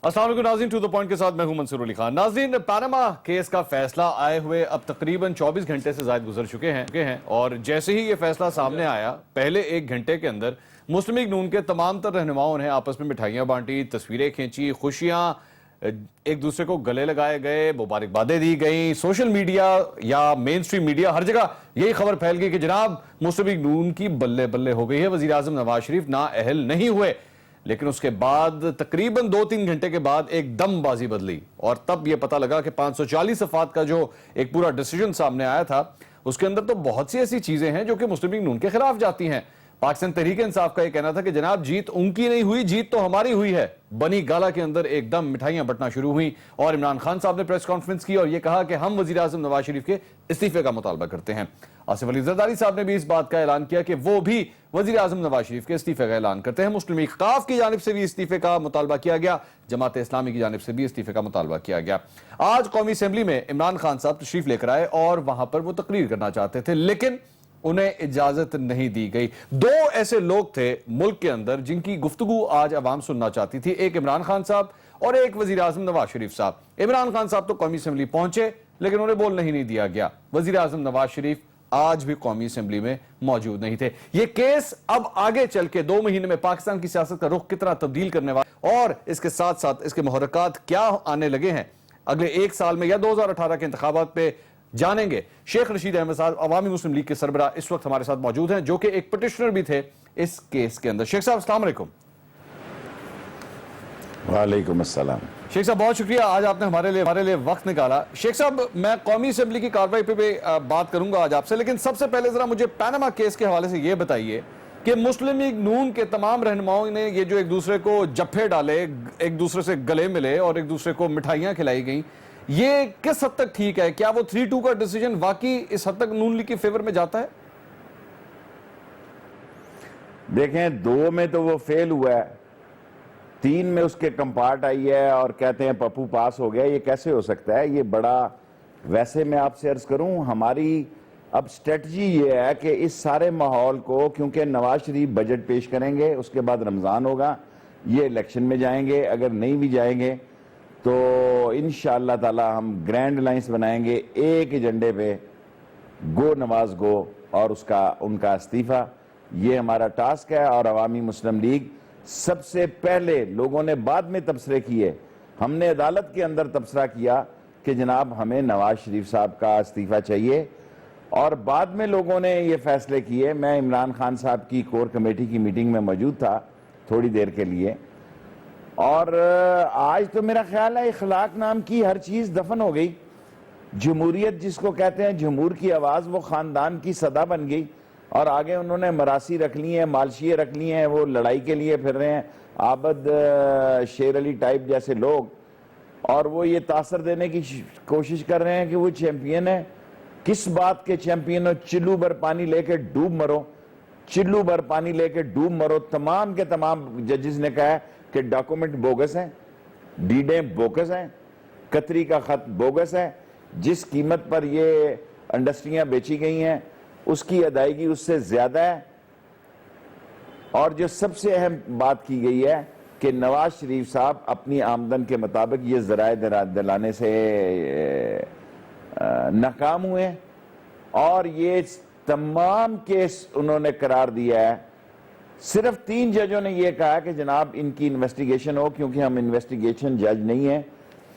السلام علیکم ناظرین، ٹو دا پوائنٹ کے ساتھ میں ہوں منصور علی خان۔ ناظرین، پاناما کیس کا فیصلہ آئے ہوئے اب تقریباً 24 گھنٹے سے زائد گزر چکے ہیں اور جیسے ہی یہ فیصلہ سامنے آیا پہلے ایک گھنٹے کے اندر مسلم لیگ نون کے تمام تر رہنماؤں نے آپس میں مٹھائیاں بانٹی، تصویریں کھینچی، خوشیاں ایک دوسرے کو گلے لگائے گئے، مبارکبادیں دی گئیں۔ سوشل میڈیا یا مین سٹریم میڈیا ہر جگہ یہی خبر پھیل گئی کہ جناب مسلم لیگ نون کی بلے بلے ہو گئی ہے، وزیر اعظم نواز شریف نااہل نہیں ہوئے۔ لیکن اس کے بعد تقریباً 2-3 گھنٹے کے بعد ایک دم بازی بدلی اور تب یہ پتہ لگا کہ 540 صفحات کا جو ایک پورا ڈیسیجن سامنے آیا تھا اس کے اندر تو بہت سی ایسی چیزیں ہیں جو کہ مسلم لیگ نون کے خلاف جاتی ہیں۔ پاکستان تحریک انصاف کا یہ کہنا تھا کہ جناب جیت ان کی نہیں ہوئی، جیت تو ہماری ہوئی ہے۔ بنی گالا کے اندر ایک دم مٹھائیاں بٹنا شروع ہوئیں اور عمران خان صاحب نے پریس کانفرنس کی اور یہ کہا کہ ہم وزیر اعظم نواز شریف کے استعفے کا مطالبہ کرتے ہیں۔ آصف علی زرداری صاحب نے بھی اس بات کا اعلان کیا کہ وہ بھی وزیر اعظم نواز شریف کے استعفے کا اعلان کرتے ہیں۔ مسلم لیگ ق کی جانب سے بھی استعفے کا مطالبہ کیا گیا، جماعت اسلامی کی جانب سے بھی استعفے کا مطالبہ کیا گیا۔ آج قومی اسمبلی میں عمران خان صاحب تشریف لے کر آئے اور وہاں پر وہ تقریر کرنا چاہتے تھے لیکن انہیں اجازت نہیں دی گئی۔ دو ایسے لوگ تھے ملک کے اندر جن کی گفتگو آج عوام سننا چاہتی تھی، ایک عمران خان صاحب اور ایک وزیر اعظم نواز شریف صاحب۔ عمران خان صاحب تو قومی اسمبلی پہنچے لیکن انہیں بولنے ہی نہیں دیا گیا۔ وزیر اعظم نواز شریف آج بھی قومی اسمبلی میں موجود نہیں تھے۔ یہ کیس اب آگے چل کے 2 مہینے میں پاکستان کی سیاست کا رخ کتنا تبدیل کرنے والا اور اس کے ساتھ ساتھ اس کے محرکات کیا آنے لگے ہیں اگلے 1 سال میں یا 2018 کے انتخابات پہ جانیں گے۔ شیخ رشید احمد صاحب عوامی مسلم لیگ کے سربراہ اس وقت ہمارے ساتھ موجود ہیں جو کہ ایک پٹیشنر بھی تھے اس کیس کے اندر۔ شیخ صاحب السلام علیکم۔ وعلیکم السلام۔ شیخ صاحب بہت شکریہ، آج آپ نے ہمارے لیے وقت نکالا۔ شیخ صاحب میں قومی اسمبلی کی کارروائی پہ بھی بات کروں گا آج آپ سے، لیکن سب سے پہلے ذرا مجھے پاناما کیس کے حوالے سے یہ بتائیے کہ مسلم لیگ نون کے تمام رہنماؤں نے یہ جو ایک دوسرے کو جپھے ڈالے، ایک دوسرے سے گلے ملے اور ایک دوسرے کو مٹھائیاں کھلائی گئیں، یہ کس حد تک ٹھیک ہے؟ کیا وہ 3-2 کا ڈیسیجن واقعی اس حد تک نون لیگ کے فیور میں جاتا ہے؟ دیکھیں 2 میں تو وہ فیل ہوا ہے، 3 میں اس کے کمپارٹ آئی ہے اور کہتے ہیں پپو پاس ہو گیا۔ یہ کیسے ہو سکتا ہے؟ یہ بڑا، ویسے میں آپ سے عرض کروں ہماری اب اسٹریٹجی یہ ہے کہ اس سارے ماحول کو، کیونکہ نواز شریف بجٹ پیش کریں گے، اس کے بعد رمضان ہوگا، یہ الیکشن میں جائیں گے، اگر نہیں بھی جائیں گے تو انشاءاللہ تعالی ہم گرینڈ الائنس بنائیں گے ایک ایجنڈے پہ، گو نواز گو اور ان کا استعفیٰ۔ یہ ہمارا ٹاسک ہے اور عوامی مسلم لیگ سب سے پہلے، لوگوں نے بعد میں تبصرے کیے، ہم نے عدالت کے اندر تبصرہ کیا کہ جناب ہمیں نواز شریف صاحب کا استعفیٰ چاہیے اور بعد میں لوگوں نے یہ فیصلے کیے۔ میں عمران خان صاحب کی کور کمیٹی کی میٹنگ میں موجود تھا تھوڑی دیر کے لیے اور آج تو میرا خیال ہے اخلاق نام کی ہر چیز دفن ہو گئی۔ جمہوریت جس کو کہتے ہیں، جمہور کی آواز، وہ خاندان کی صدا بن گئی اور آگے انہوں نے مراسی رکھ لی ہیں، مالشیے رکھ لی ہیں، وہ لڑائی کے لیے پھر رہے ہیں، عابد شیر علی ٹائپ جیسے لوگ، اور وہ یہ تاثر دینے کی کوشش کر رہے ہیں کہ وہ چیمپئن ہے۔ کس بات کے چیمپئن ہو؟ چلو بھر پانی لے کے ڈوب مرو، چلو بھر پانی لے کے ڈوب مرو۔ تمام کے تمام ججز نے کہا ہے کہ ڈاکومنٹ بوگس ہیں، ڈیڈیں بوگس ہیں، قطری کا خط بوگس ہے، جس قیمت پر یہ انڈسٹریاں بیچی گئی ہیں اس کی ادائیگی اس سے زیادہ ہے، اور جو سب سے اہم بات کی گئی ہے کہ نواز شریف صاحب اپنی آمدن کے مطابق یہ ذرائع دلانے سے ناکام ہوئے اور یہ تمام کیس انہوں نے قرار دیا ہے۔ صرف 3 ججوں نے یہ کہا کہ جناب ان کی انویسٹیگیشن ہو، کیونکہ ہم انویسٹیگیشن جج نہیں ہیں،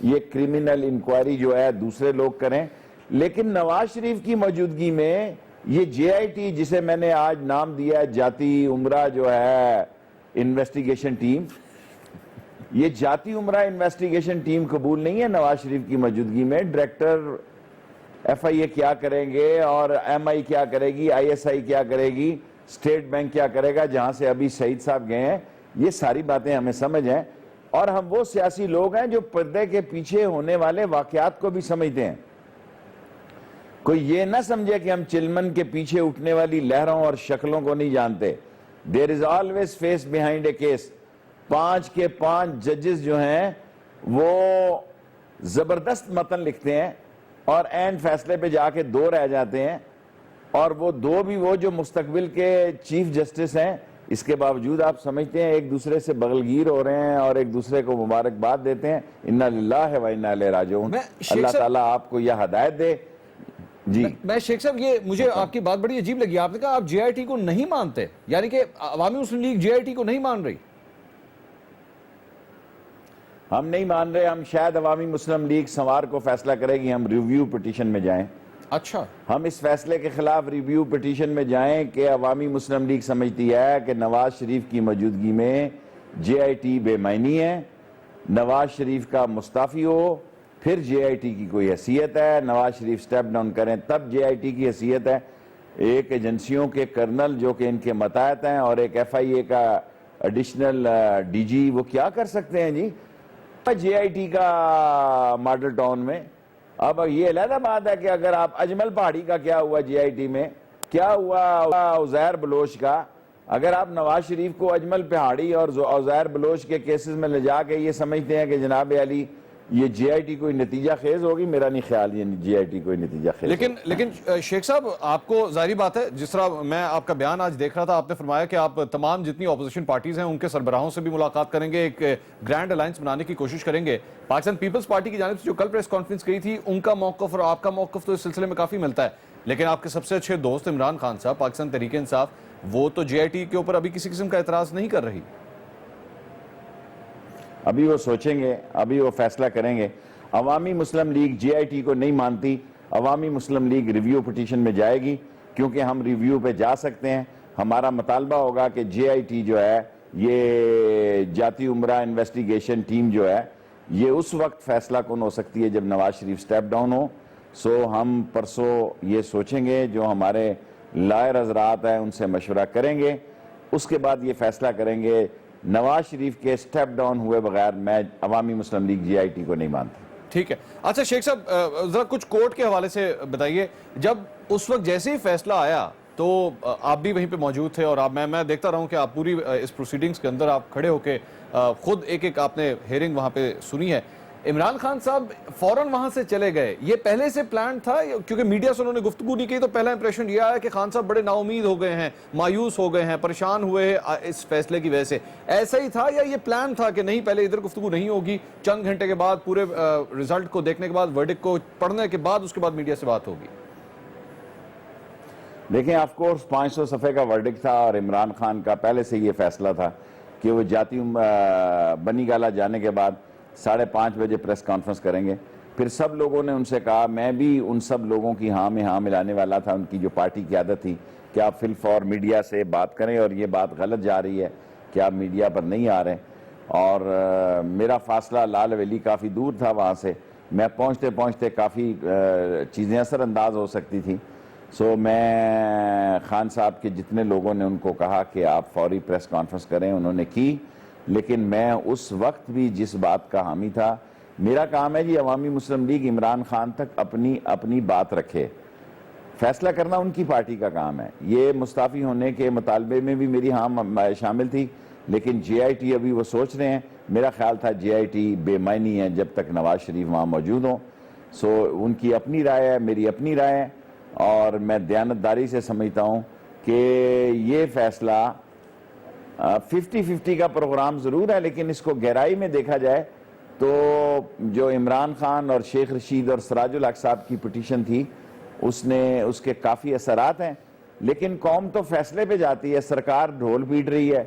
یہ کرمنل انکوائری جو ہے دوسرے لوگ کریں۔ لیکن نواز شریف کی موجودگی میں یہ JIT، جسے میں نے آج نام دیا ہے جاتی عمرہ جو ہے انویسٹیگیشن ٹیم، یہ جاتی عمرہ انویسٹیگیشن ٹیم قبول نہیں ہے نواز شریف کی موجودگی میں۔ ڈائریکٹر FIA کیا کریں گے اور MI کیا کرے گی، ISI کیا کرے گی، اسٹیٹ بینک کیا کرے گا، جہاں سے ابھی سعید صاحب گئے ہیں، یہ ساری باتیں ہمیں سمجھ ہیں اور ہم وہ سیاسی لوگ ہیں جو پردے کے پیچھے ہونے والے واقعات کو بھی سمجھتے ہیں۔ کوئی یہ نہ سمجھے کہ ہم چلمن کے پیچھے اٹھنے والی لہروں اور شکلوں کو نہیں جانتے۔ There is always face behind a case۔ 5 کے 5 ججز جو ہیں وہ زبردست متن لکھتے ہیں اور این فیصلے پہ جا کے 2 رہ جاتے ہیں، اور وہ 2 بھی وہ جو مستقبل کے چیف جسٹس ہیں اس کے باوجود آپ سمجھتے ہیں ایک دوسرے سے بغلگیر ہو رہے ہیں اور ایک دوسرے کو مبارکباد دیتے ہیں. انا للہ و انا الیہ راجعون. اللہ تعالیٰ آپ کو یہ ہدایت دے. جی میں شیخ صاحب یہ مجھے آپ کی بات بڑی عجیب لگی. آپ نے کہا آپ جے آئی ٹی کو نہیں مانتے, یعنی کہ عوامی مسلم لیگ جے آئی ٹی کو نہیں مان رہی. ہم نہیں مان رہے. ہم شاید عوامی مسلم لیگ سوار کو فیصلہ کرے گی ہم ریویو پٹیشن میں جائیں. اچھا, ہم اس فیصلے کے خلاف ریویو پٹیشن میں جائیں کہ عوامی مسلم لیگ سمجھتی ہے کہ نواز شریف کی موجودگی میں جے آئی ٹی بے معنی ہے. نواز شریف کا مستعفی ہو پھر جے آئی ٹی کی کوئی حیثیت ہے. نواز شریف سٹیپ ڈاؤن کریں تب جے آئی ٹی کی حیثیت ہے. ایک ایجنسیوں کے کرنل جو کہ ان کے متحد ہیں اور ایک ایف آئی اے کا ایڈیشنل ڈی جی, وہ کیا کر سکتے ہیں جی جے آئی ٹی کا ماڈل ٹاؤن میں. اب یہ علیحدہ بات ہے کہ اگر آپ اجمل پہاڑی کا کیا ہوا جے آئی ٹی میں, کیا ہوا عزیر بلوچ کا, اگر آپ نواز شریف کو اجمل پہاڑی اور عزیر بلوچ کے کیسز میں لے جا کے یہ سمجھتے ہیں کہ جناب علی یہ جے آئی ٹی کوئی نتیجہ خیز ہوگی, میرا نہیں خیال یہ جے آئی ٹی کوئی نتیجہ خیز ہوگی. لیکن شیخ صاحب آپ کو ظاہری بات ہے, جس طرح میں آپ کا بیان آج دیکھ رہا تھا, آپ نے فرمایا کہ آپ تمام جتنی اپوزیشن پارٹیز ہیں ان کے سربراہوں سے بھی ملاقات کریں گے, ایک گرینڈ الائنس بنانے کی کوشش کریں گے. پاکستان پیپلز پارٹی کی جانب سے جو کل پریس کانفرنس کی تھی, ان کا موقف اور آپ کا موقف تو اس سلسلے میں کافی ملتا ہے. لیکن آپ کے سب سے اچھے دوست عمران خان صاحب, پاکستان تحریک انصاف, وہ تو جے آئی ٹی کے اوپر ابھی کسی قسم کا اعتراض نہیں کر رہی. ابھی وہ سوچیں گے, ابھی وہ فیصلہ کریں گے. عوامی مسلم لیگ جے آئی ٹی کو نہیں مانتی. عوامی مسلم لیگ ریویو پٹیشن میں جائے گی کیونکہ ہم ریویو پہ جا سکتے ہیں. ہمارا مطالبہ ہوگا کہ جے آئی ٹی جو ہے, یہ جاتی عمرہ انویسٹیگیشن ٹیم جو ہے, یہ اس وقت فیصلہ کن ہو سکتی ہے جب نواز شریف سٹیپ ڈاؤن ہو. سو ہم پرسوں یہ سوچیں گے, جو ہمارے لائر حضرات ہیں ان سے مشورہ کریں گے, اس کے بعد یہ فیصلہ کریں گے. نواز شریف کے سٹیپ ڈاؤن ہوئے بغیر میں عوامی مسلم لیگ جے آئی ٹی کو نہیں مانتی. ٹھیک ہے. اچھا شیخ صاحب ذرا کچھ کورٹ کے حوالے سے بتائیے, جب اس وقت جیسے ہی فیصلہ آیا تو آپ بھی وہیں پہ موجود تھے, اور میں دیکھتا رہا ہوں کہ آپ پوری اس پروسیڈنگز کے اندر آپ کھڑے ہو کے خود ایک آپ نے ہیئرنگ وہاں پہ سنی ہے. عمران خان صاحب فوراً وہاں سے چلے گئے, یہ پہلے سے پلان تھا؟ کیونکہ میڈیا سے انہوں نے گفتگو نہیں کی تو پہلا امپریشن یہ آیا کہ خان صاحب بڑے نا امید ہو گئے ہیں, مایوس ہو گئے ہیں, پریشان ہوئے ہیں اس فیصلے کی وجہ سے. ایسا ہی تھا یا یہ پلان تھا کہ نہیں پہلے ادھر گفتگو نہیں ہوگی, چند گھنٹے کے بعد پورے رزلٹ کو دیکھنے کے بعد, ورڈکٹ کو پڑھنے کے بعد, اس کے بعد میڈیا سے بات ہوگی؟ دیکھیں آف کورس 500 صفحے کا ورڈکٹ تھا اور عمران خان کا پہلے سے یہ فیصلہ تھا کہ وہ جاتی بنی گالا جانے کے بعد 5:30 بجے پریس کانفرنس کریں گے. پھر سب لوگوں نے ان سے کہا, میں بھی ان سب لوگوں کی ہاں میں ہاں ملانے والا تھا, ان کی جو پارٹی کی عادت تھی کہ آپ فی الفور میڈیا سے بات کریں, اور یہ بات غلط جا رہی ہے کہ آپ میڈیا پر نہیں آ رہے. اور میرا فاصلہ لال ویلی کافی دور تھا وہاں سے, میں پہنچتے پہنچتے کافی چیزیں اثر انداز ہو سکتی تھیں. سو میں خان صاحب کے جتنے لوگوں نے ان کو کہا کہ آپ فوری پریس کانفرنس کریں, انہوں نے کی. لیکن میں اس وقت بھی جس بات کا حامی تھا, میرا کام ہے جی عوامی مسلم لیگ عمران خان تک اپنی بات رکھے, فیصلہ کرنا ان کی پارٹی کا کام ہے. یہ مستعفی ہونے کے مطالبے میں بھی میری ہاں شامل تھی, لیکن جے آئی ٹی ابھی وہ سوچ رہے ہیں. میرا خیال تھا جے آئی ٹی بے معنی ہے جب تک نواز شریف وہاں موجود ہوں. سو ان کی اپنی رائے ہے, میری اپنی رائے ہے, اور میں دیانتداری سے سمجھتا ہوں کہ یہ فیصلہ 50-50 کا پروگرام ضرور ہے, لیکن اس کو گہرائی میں دیکھا جائے تو جو عمران خان اور شیخ رشید اور سراج الحق صاحب کی پٹیشن تھی, اس کے کافی اثرات ہیں. لیکن قوم تو فیصلے پہ جاتی ہے, سرکار ڈھول پیٹ رہی ہے,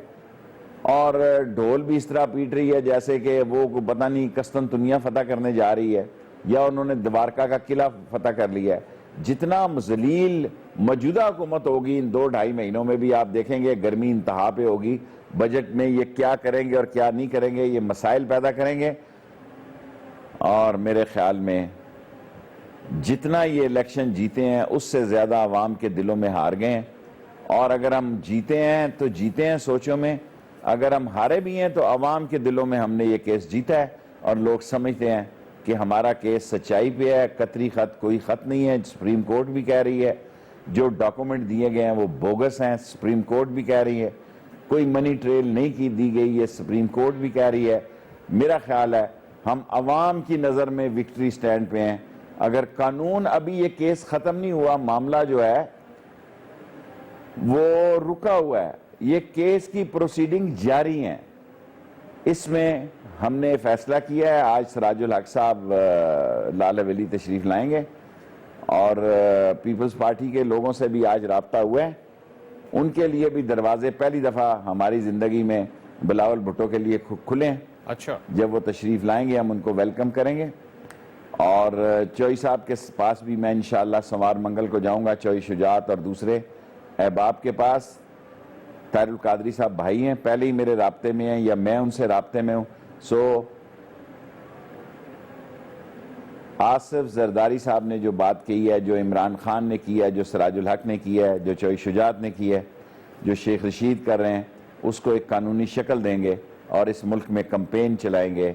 اور ڈھول بھی اس طرح پیٹ رہی ہے جیسے کہ وہ پتہ نہیں قسطنطنیہ فتح کرنے جا رہی ہے یا انہوں نے دوارکا کا قلعہ فتح کر لیا ہے. جتنا ذلیل موجودہ حکومت ہوگی ان 2-2.5 مہینوں میں بھی آپ دیکھیں گے گرمی انتہا پہ ہوگی. بجٹ میں یہ کیا کریں گے اور کیا نہیں کریں گے, یہ مسائل پیدا کریں گے. اور میرے خیال میں جتنا یہ الیکشن جیتے ہیں اس سے زیادہ عوام کے دلوں میں ہار گئے ہیں. اور اگر ہم جیتے ہیں تو جیتے ہیں سوچوں میں, اگر ہم ہارے بھی ہیں تو عوام کے دلوں میں ہم نے یہ کیس جیتا ہے, اور لوگ سمجھتے ہیں کہ ہمارا کیس سچائی پہ ہے, قطری خط کوئی خط نہیں ہے. سپریم کورٹ بھی کہہ رہی ہے جو ڈاکومنٹ دیے گئے ہیں وہ بوگس ہیں, سپریم کورٹ بھی کہہ رہی ہے. کوئی منی ٹریل نہیں دی گئی ہے, سپریم کورٹ بھی کہہ رہی ہے. میرا خیال ہے ہم عوام کی نظر میں وکٹری سٹینڈ پہ ہیں. اگر قانون ابھی یہ کیس ختم نہیں ہوا, معاملہ جو ہے وہ رکا ہوا ہے, یہ کیس کی پروسیڈنگ جاری ہیں. اس میں ہم نے فیصلہ کیا ہے آج سراج الحق صاحب لال حویلی تشریف لائیں گے اور پیپلز پارٹی کے لوگوں سے بھی آج رابطہ ہوا ہے. ان کے لیے بھی دروازے پہلی دفعہ ہماری زندگی میں بلاول بھٹو کے لیے کھلے ہیں. اچھا, جب وہ تشریف لائیں گے ہم ان کو ویلکم کریں گے. اور چوئی صاحب کے پاس بھی میں انشاءاللہ سوار منگل کو جاؤں گا, چوئی شجاعت اور دوسرے احباب کے پاس. طاہر القادری صاحب بھائی ہیں, پہلے ہی میرے رابطے میں ہیں یا میں ان سے رابطے میں ہوں. سو آصف زرداری صاحب نے جو بات کی ہے, جو عمران خان نے کی ہے, جو سراج الحق نے کی ہے, جو چوئی شجاعت نے کی ہے, جو شیخ رشید کر رہے ہیں, اس کو ایک قانونی شکل دیں گے اور اس ملک میں کمپین چلائیں گے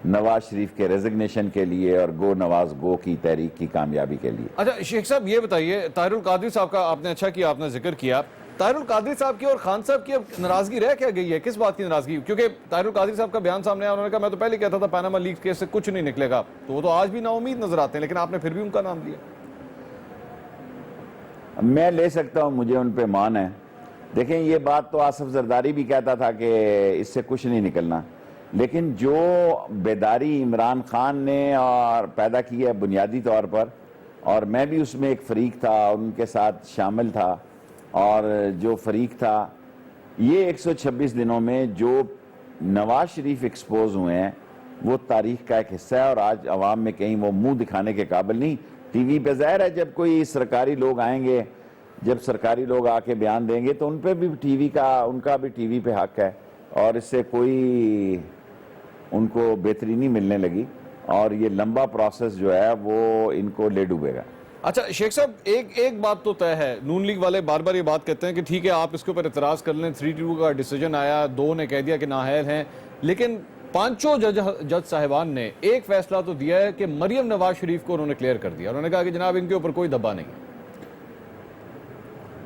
نواز شریف کے ریزگنیشن کے لیے اور گو نواز گو کی تحریک کی کامیابی کے لیے. اچھا شیخ صاحب یہ بتائیے, طاہر القادری صاحب کا آپ نے اچھا کیا, آپ نے ذکر کیا. طاہر القادری صاحب کی اور خان صاحب کی اب ناراضگی رہ کیا گئی ہے, کس بات کی ناراضگی؟ کیونکہ طاہر القادری صاحب کا بیان سامنے آیا, انہوں نے کہا میں تو پہلے کہتا تھا پاناما لیکس کیس سے کچھ نہیں نکلے گا, تو وہ تو آج بھی نا امید نظر آتے ہیں, لیکن آپ نے پھر بھی ان کا نام لیا. میں لے سکتا ہوں, مجھے ان پہ مان ہے. دیکھیں یہ بات تو آصف زرداری بھی کہتا تھا کہ اس سے کچھ نہیں نکلنا, لیکن جو بیداری عمران خان نے اور پیدا کی ہے بنیادی طور پر, اور میں بھی اس میں ایک فریق تھا اور ان کے ساتھ شامل تھا, اور جو فریق تھا یہ 126 دنوں میں جو نواز شریف ایکسپوز ہوئے ہیں وہ تاریخ کا ایک حصہ ہے, اور آج عوام میں کہیں وہ منہ دکھانے کے قابل نہیں. ٹی وی پہ ظاہر ہے جب کوئی سرکاری لوگ آئیں گے, جب سرکاری لوگ آ کے بیان دیں گے تو ان پہ بھی ٹی وی کا, ان کا بھی ٹی وی پہ حق ہے, اور اس سے کوئی ان کو بہتری نہیں ملنے لگی, اور یہ لمبا پروسیس جو ہے وہ ان کو لے ڈوبے گا. اچھا شیخ صاحب ایک بات تو طے ہے, نون لیگ والے بار بار یہ بات کہتے ہیں کہ ٹھیک ہے آپ اس کے اوپر اعتراض کر لیں, 3-2 کا ڈیسیجن آیا, 2 نے کہہ دیا کہ نااہل ہیں, لیکن 5 جج صاحبان نے ایک فیصلہ تو دیا ہے کہ مریم نواز شریف کو انہوں نے کلیئر کر دیا, انہوں نے کہا کہ جناب ان کے اوپر کوئی دبا نہیں.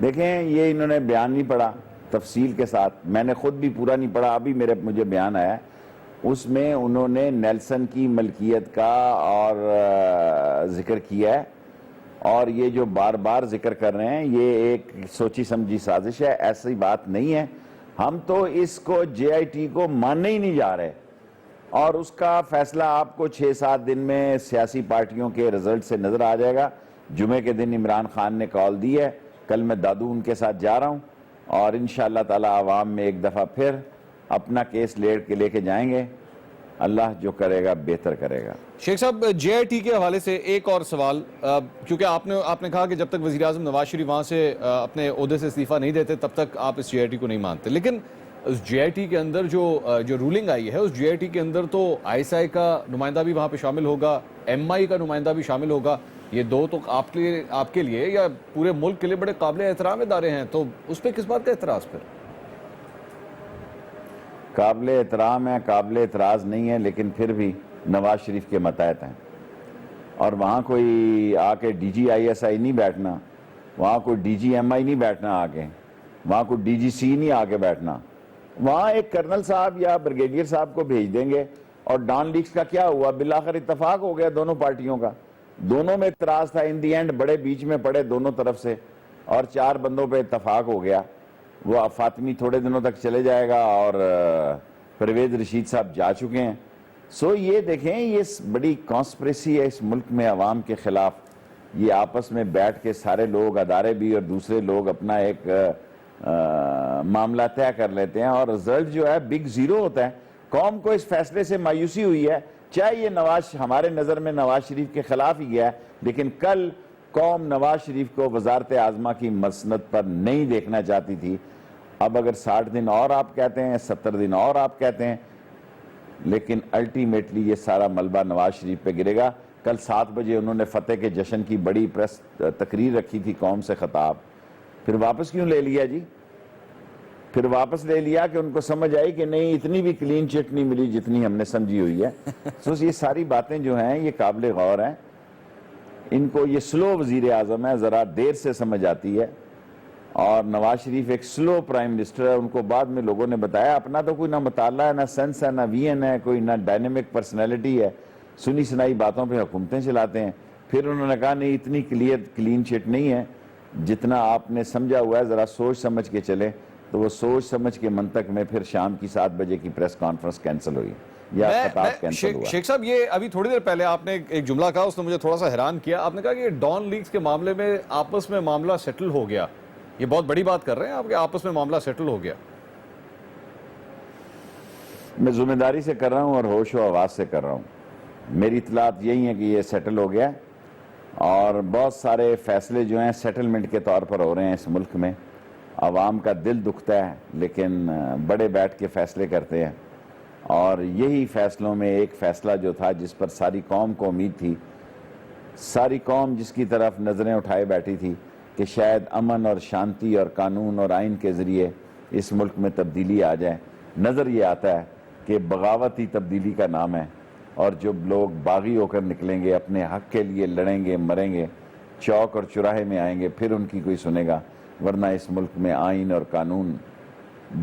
دیکھیں یہ انہوں نے بیان نہیں پڑھا تفصیل کے ساتھ, میں نے خود بھی پورا نہیں پڑھا, ابھی مجھے بیان آیا. اس میں انہوں نے نیلسن کی ملکیت کا اور ذکر کیا ہے, اور یہ جو بار بار ذکر کر رہے ہیں یہ ایک سوچی سمجھی سازش ہے, ایسی بات نہیں ہے. ہم تو اس کو جے آئی ٹی کو ماننے ہی نہیں جا رہے, اور اس کا فیصلہ آپ کو 6-7 دن میں سیاسی پارٹیوں کے رزلٹ سے نظر آ جائے گا. جمعے کے دن عمران خان نے کال دی ہے, کل میں دادو ان کے ساتھ جا رہا ہوں, اور انشاءاللہ تعالی عوام میں ایک دفعہ پھر اپنا کیس لے کے جائیں گے. اللہ جو کرے گا بہتر کرے گا. شیخ صاحب جے آئی ٹی کے حوالے سے ایک اور سوال, کیونکہ آپ نے کہا کہ جب تک وزیر اعظم نواز شریف وہاں سے اپنے عہدے سے استعفیٰ نہیں دیتے تب تک آپ اس جے آئی ٹی کو نہیں مانتے, لیکن اس جے آئی ٹی کے اندر جو رولنگ آئی ہے, اس جے آئی ٹی کے اندر تو آئی ایس آئی کا نمائندہ بھی وہاں پہ شامل ہوگا, ایم آئی کا نمائندہ بھی شامل ہوگا. یہ دو تو آپ کے لیے یا پورے ملک کے لیے بڑے قابل احترام ادارے ہیں, تو اس پہ کس بات کا اعتراض پھر؟ قابل احترام ہے, قابل اعتراض نہیں ہے, لیکن پھر بھی نواز شریف کے ماتحت ہیں, اور وہاں کوئی آ کے D G I S I نہیں بیٹھنا, وہاں کوئی ڈی جی ایم آئی نہیں بیٹھنا آ کے, وہاں کوئی ڈی جی سی نہیں آ کے بیٹھنا. وہاں ایک کرنل صاحب یا بریگیڈیئر صاحب کو بھیج دیں گے. اور ڈان لیکس کا کیا ہوا, بالآخر اتفاق ہو گیا دونوں پارٹیوں کا, دونوں میں اعتراض تھا, ان دی اینڈ بڑے بیچ میں پڑے دونوں طرف سے, اور 4 بندوں پہ اتفاق ہو گیا. وہ فاطمی تھوڑے دنوں تک چلے جائے گا, اور پرویز رشید صاحب جا چکے ہیں. سو یہ دیکھیں یہ بڑی کانسپریسی ہے اس ملک میں عوام کے خلاف. یہ آپس میں بیٹھ کے سارے لوگ, ادارے بھی اور دوسرے لوگ, اپنا ایک معاملہ طے کر لیتے ہیں, اور رزلٹ جو ہے بگ زیرو ہوتا ہے. قوم کو اس فیصلے سے مایوسی ہوئی ہے, چاہے یہ ہمارے نظر میں نواز شریف کے خلاف ہی گیا ہے, لیکن کل قوم نواز شریف کو وزارت اعظمہ کی مسند پر نہیں دیکھنا چاہتی تھی. اب اگر 60 دن اور آپ کہتے ہیں, 70 دن اور آپ کہتے ہیں, لیکن الٹیمیٹلی یہ سارا ملبہ نواز شریف پہ گرے گا. کل 7 بجے انہوں نے فتح کے جشن کی بڑی پریس تقریر رکھی تھی, قوم سے خطاب, پھر واپس کیوں لے لیا جی؟ پھر واپس لے لیا کہ ان کو سمجھ آئی کہ نہیں اتنی بھی کلین چٹ نہیں ملی جتنی ہم نے سمجھی ہوئی ہے. سو یہ ساری باتیں جو ہیں یہ قابل غور ہیں. ان کو یہ سلو وزیر اعظم ہے, ذرا دیر سے سمجھ آتی ہے, اور نواز شریف ایک سلو پرائم منسٹر ہے. ان کو بعد میں لوگوں نے بتایا اپنا تو کوئی نہ مطالعہ ہے, نہ سینس ہے, نہ وین ہے, کوئی نہ ڈائنامک پرسنالٹی ہے, سنی سنائی باتوں پہ حکومتیں چلاتے ہیں. پھر انہوں نے کہا نہیں اتنی کلین چٹ نہیں ہے جتنا آپ نے سمجھا ہوا ہے, ذرا سوچ سمجھ کے چلیں. تو وہ سوچ سمجھ کے منطق میں پھر شام کی 7 بجے کی پریس کانفرنس کینسل ہوئی یا خطاب کینسل ہوا. شیخ صاحب یہ ابھی تھوڑی دیر پہلے آپ نے ایک جملہ کہا, اس نے مجھے تھوڑا سا حیران کیا. آپ نے کہا کہ ڈان لیگز کے معاملے میں آپس میں معاملہ سیٹل ہو گیا. یہ بہت بڑی بات کر رہے ہیں آپ کہ آپس میں معاملہ سیٹل ہو گیا. میں ذمہ داری سے کر رہا ہوں اور ہوش و آواز سے کر رہا ہوں. میری اطلاعات یہی ہیں کہ یہ سیٹل ہو گیا اور بہت سارے فیصلے جو ہیں سیٹلمنٹ کے طور پر ہو رہے ہیں اس ملک میں. عوام کا دل دکھتا ہے لیکن بڑے بیٹھ کے فیصلے کرتے ہیں, اور یہی فیصلوں میں ایک فیصلہ جو تھا جس پر ساری قوم کو امید تھی, ساری قوم جس کی طرف نظریں اٹھائے بیٹھی تھی کہ شاید امن اور شانتی اور قانون اور آئین کے ذریعے اس ملک میں تبدیلی آ جائے. نظر یہ آتا ہے کہ بغاوت ہی تبدیلی کا نام ہے, اور جو لوگ باغی ہو کر نکلیں گے, اپنے حق کے لیے لڑیں گے, مریں گے, چوک اور چوراہے میں آئیں گے, پھر ان کی کوئی سنے گا. ورنہ اس ملک میں آئین اور قانون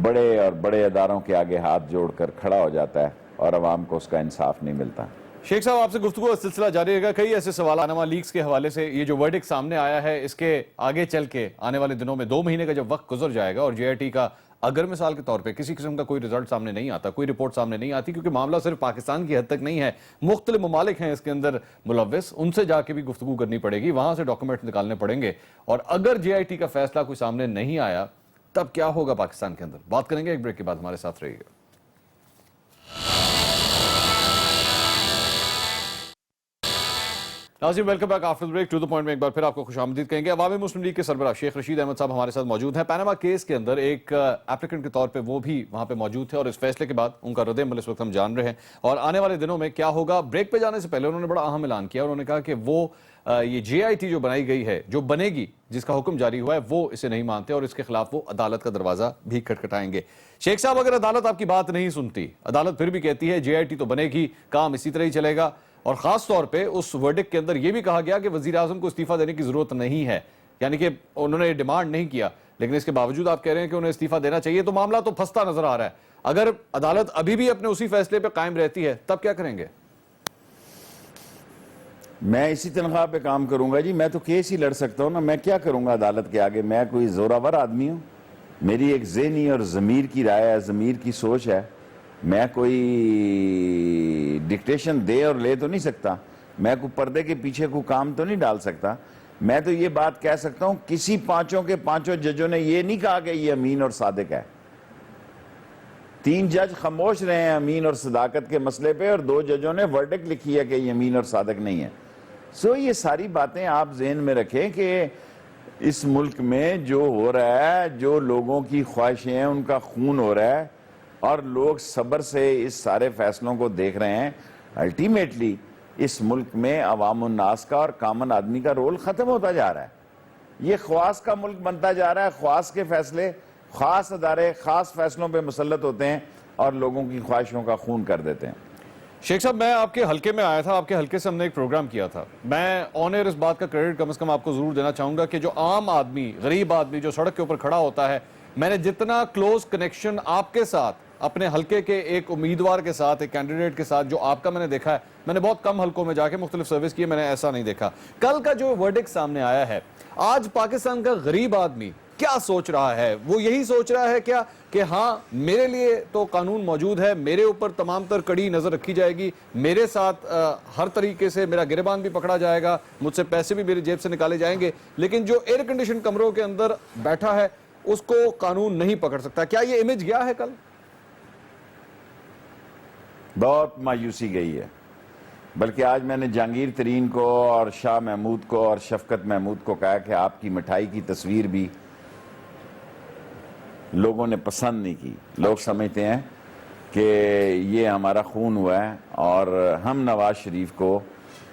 بڑے اور بڑے اداروں کے آگے ہاتھ جوڑ کر کھڑا ہو جاتا ہے اور عوام کو اس کا انصاف نہیں ملتا. شیخ صاحب آپ سے گفتگو کا سلسلہ جاری رہے گا. کئی ایسے سوالات پاناما لیکس کے حوالے سے, یہ جو ورڈکٹ سامنے آیا ہے اس کے آگے چل کے آنے والے دنوں میں 2 مہینے کا جب وقت گزر جائے گا اور جے آئی ٹی کا اگر مثال کے طور پہ کسی قسم کا کوئی رزلٹ سامنے نہیں آتا, کوئی رپورٹ سامنے نہیں آتی, کیونکہ معاملہ صرف پاکستان کی حد تک نہیں ہے, مختلف ممالک ہیں اس کے اندر ملوث, ان سے جا کے بھی گفتگو کرنی پڑے گی, وہاں سے ڈاکومنٹ نکالنے پڑیں گے, اور اگر جے آئی ٹی کا فیصلہ کوئی سامنے نہیں آیا تب کیا ہوگا پاکستان کے اندر. بات کریں گے ایک بریک کے بعد, ہمارے ساتھ رہیے گا. ناظرین welcome back after break. To the point میں ایک بار پھر آپ کو خوش آمدید کہیں گے. عوامی مسلم لیگ کے سربراہ شیخ رشید احمد صاحب ہمارے ساتھ موجود ہیں. پاناما کیس کے اندر ایک ایپلیکنٹ کے طور پہ وہ بھی وہاں پہ موجود تھے, اور اس فیصلے کے بعد ان کا رد عمل اس وقت ہم جان رہے ہیں, اور آنے والے دنوں میں کیا ہوگا. بریک پہ جانے سے پہلے انہوں نے بڑا اہم اعلان کیا, انہوں نے کہا کہ وہ یہ جے آئی ٹی جو بنائی گئی ہے, جو بنے گی, جس کا حکم جاری ہوا ہے, وہ اسے نہیں مانتے اور اس کے خلاف وہ عدالت کا دروازہ بھی کھٹکھٹائیں گے. شیخ صاحب اگر عدالت آپ کی بات نہیں سنتی, عدالت پھر بھی کہتی ہے جے آئی ٹی تو بنے گی, کام اسی طرح ہی چلے گا, اور خاص طور پہ اس ورڈکٹ کے اندر یہ بھی کہا گیا کہ وزیر اعظم کو استعفیٰ دینے کی ضرورت نہیں ہے, یعنی کہ انہوں نے ڈیمانڈ نہیں کیا, لیکن اس کے باوجود آپ کہہ رہے ہیں کہ انہیں استعفیٰ دینا چاہیے, تو معاملہ تو پھنستا نظر آ رہا ہے. اگر عدالت ابھی بھی اپنے اسی فیصلے پہ قائم رہتی ہے تب کیا کریں گے؟ میں اسی تنخواہ پہ کام کروں گا جی. میں تو کیس ہی لڑ سکتا ہوں نا. میں کیا کروں گا عدالت کے آگے؟ میں کوئی زوراور آدمی ہوں؟ میری ایک ذہنی اور ضمیر کی رائے ہے, ضمیر کی سوچ ہے. میں کوئی ڈکٹیشن دے اور لے تو نہیں سکتا. میں کوئی پردے کے پیچھے کوئی کام تو نہیں ڈال سکتا. میں تو یہ بات کہہ سکتا ہوں, کسی 5 کے 5 ججوں نے یہ نہیں کہا کہ یہ امین اور صادق ہے. 3 جج خاموش رہے ہیں امین اور صداقت کے مسئلے پہ, اور 2 ججوں نے ورڈکٹ لکھی ہے کہ یہ امین اور صادق نہیں ہے. یہ ساری باتیں آپ ذہن میں رکھیں کہ اس ملک میں جو ہو رہا ہے, جو لوگوں کی خواہشیں ہیں, ان کا خون ہو رہا ہے, اور لوگ صبر سے اس سارے فیصلوں کو دیکھ رہے ہیں. الٹیمیٹلی اس ملک میں عوام الناس کا اور کامن آدمی کا رول ختم ہوتا جا رہا ہے. یہ خواص کا ملک بنتا جا رہا ہے. خواص کے فیصلے, خاص ادارے خاص فیصلوں پہ مسلط ہوتے ہیں اور لوگوں کی خواہشوں کا خون کر دیتے ہیں. شیخ صاحب میں آپ کے حلقے میں آیا تھا, آپ کے حلقے سے ہم نے ایک پروگرام کیا تھا. میں آن ایئر اس بات کا کریڈٹ کم از کم آپ کو ضرور دینا چاہوں گا کہ جو عام آدمی, غریب آدمی جو سڑک کے اوپر کھڑا ہوتا ہے, میں نے جتنا کلوز کنیکشن آپ کے ساتھ, اپنے حلقے کے ایک امیدوار کے ساتھ, ایک کینڈیڈیٹ کے ساتھ جو آپ کا میں نے دیکھا ہے, میں نے بہت کم حلقوں میں جا کے مختلف سروس کیے, میں نے ایسا نہیں دیکھا. کل کا جو ورڈکٹ سامنے آیا ہے, آج پاکستان کا غریب آدمی کیا سوچ رہا ہے؟ وہ یہی سوچ رہا ہے کیا کہ ہاں میرے لیے تو قانون موجود ہے, میرے اوپر تمام تر کڑی نظر رکھی جائے گی, میرے ساتھ ہر طریقے سے میرا گریبان بھی پکڑا جائے گا, مجھ سے پیسے بھی میری جیب سے نکالے جائیں گے, لیکن جو ایئر کنڈیشن کمروں کے اندر بیٹھا ہے اس کو قانون نہیں پکڑ سکتا. کیا یہ امیج گیا ہے کل؟ بہت مایوسی گئی ہے. بلکہ آج میں نے جہانگیر ترین کو اور شاہ محمود کو اور شفقت محمود کو کہا کہ آپ کی مٹھائی کی تصویر بھی لوگوں نے پسند نہیں کی. لوگ سمجھتے ہیں کہ یہ ہمارا خون ہوا ہے, اور ہم نواز شریف کو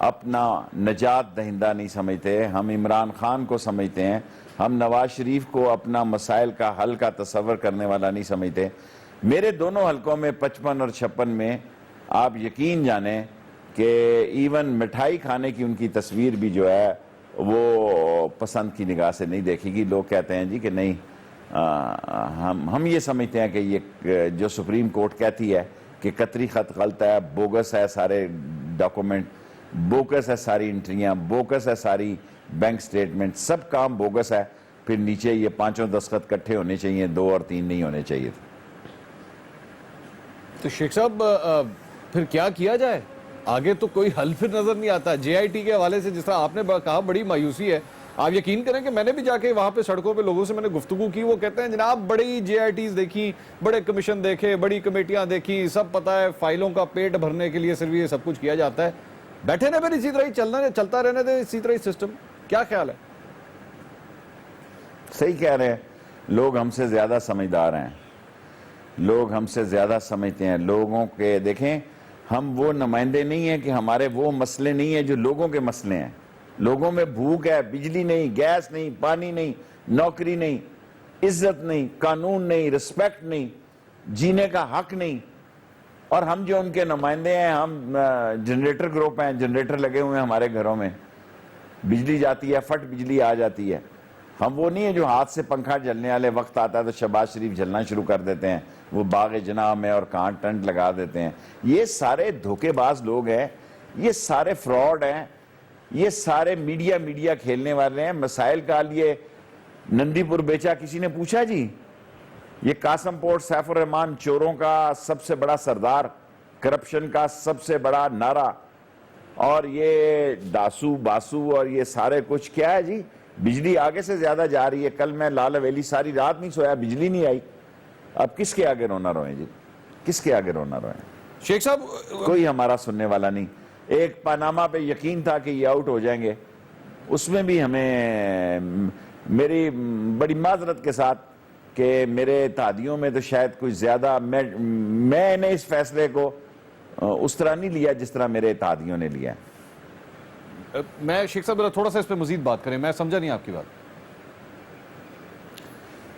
اپنا نجات دہندہ نہیں سمجھتے, ہم عمران خان کو سمجھتے ہیں, ہم نواز شریف کو اپنا مسائل کا حل کا تصور کرنے والا نہیں سمجھتے. میرے دونوں حلقوں میں 55 اور 56 میں آپ یقین جانیں کہ ایون مٹھائی کھانے کی ان کی تصویر بھی جو ہے وہ پسند کی نگاہ سے نہیں دیکھے گی. لوگ کہتے ہیں جی کہ نہیں, ہم یہ سمجھتے ہیں کہ یہ جو سپریم کورٹ کہتی ہے کہ قطری خط غلط ہے, بوگس ہے سارے ڈاکومنٹ, بوگس ہے ساری انٹریاں, بوگس ہے ساری بینک سٹیٹمنٹ, سب کام بوگس ہے, پھر نیچے یہ 5 دستخط کٹھے ہونے چاہیے, 2 اور 3 نہیں ہونے چاہیے. تو شیخ صاحب پھر کیا کیا جائے؟ آگے تو کوئی حل پھر نظر نہیں آتا. جے آئی ٹی کے حوالے سے جس طرح آپ نے کہا بڑی مایوسی ہے. آپ یقین کریں کہ میں نے بھی جا کے وہاں پہ سڑکوں پہ لوگوں سے میں نے گفتگو کی, وہ کہتے ہیں جناب بڑی جے آئی ٹیز دیکھی, بڑے کمیشن دیکھے, بڑی کمیٹیاں دیکھی, سب پتہ ہے فائلوں کا پیٹ بھرنے کے لیے صرف یہ سب کچھ کیا جاتا ہے. بیٹھے نا پھر اسی طرح ہی چلتا رہنے دے اسی طرح ہی سسٹم. کیا خیال ہے؟ صحیح کہہ رہے ہیں, لوگ ہم سے زیادہ سمجھدار ہیں, لوگ ہم سے زیادہ سمجھتے ہیں. لوگوں کے دیکھیں, ہم وہ نمائندے نہیں ہیں کہ ہمارے وہ مسئلے نہیں ہیں جو لوگوں کے مسئلے ہیں. لوگوں میں بھوک ہے, بجلی نہیں, گیس نہیں, پانی نہیں, نوکری نہیں, عزت نہیں, قانون نہیں, رسپیکٹ نہیں, جینے کا حق نہیں. اور ہم جو ان کے نمائندے ہیں, ہم جنریٹر گروپ ہیں, جنریٹر لگے ہوئے ہیں ہمارے گھروں میں, بجلی جاتی ہے فٹ بجلی آ جاتی ہے. ہم وہ نہیں ہیں جو ہاتھ سے پنکھا جلنے والے وقت آتا ہے تو شہباز شریف جلنا شروع کر دیتے ہیں, وہ باغ جناح میں اور کہاں ٹنٹ لگا دیتے ہیں. یہ سارے دھوکے باز لوگ ہیں, یہ سارے فراڈ ہیں, یہ سارے میڈیا کھیلنے والے ہیں. مسائل کا لیے نندی پور بیچا کسی نے پوچھا جی؟ یہ قاسم پورٹ سیف الرحمان چوروں کا سب سے بڑا سردار, کرپشن کا سب سے بڑا نعرہ, اور یہ ڈاسو باسو اور یہ سارے کچھ کیا ہے جی؟ بجلی آگے سے زیادہ جا رہی ہے. کل میں لال حویلی ساری رات نہیں سویا, بجلی نہیں آئی. اب کس کے آگے رونا روئیں جی, کس کے آگے رونا روئیں؟ شیخ صاحب کوئی ہمارا سننے والا نہیں. ایک پاناما پہ یقین تھا کہ یہ آؤٹ ہو جائیں گے, اس میں بھی ہمیں, میری بڑی معذرت کے ساتھ کہ میرے اتحادیوں میں تو شاید کوئی زیادہ, میں نے اس فیصلے کو اس طرح نہیں لیا جس طرح میرے اتحادیوں نے لیا. میں شیخ صاحب تھوڑا سا اس پہ مزید بات کریں, میں سمجھا نہیں آپ کی بات.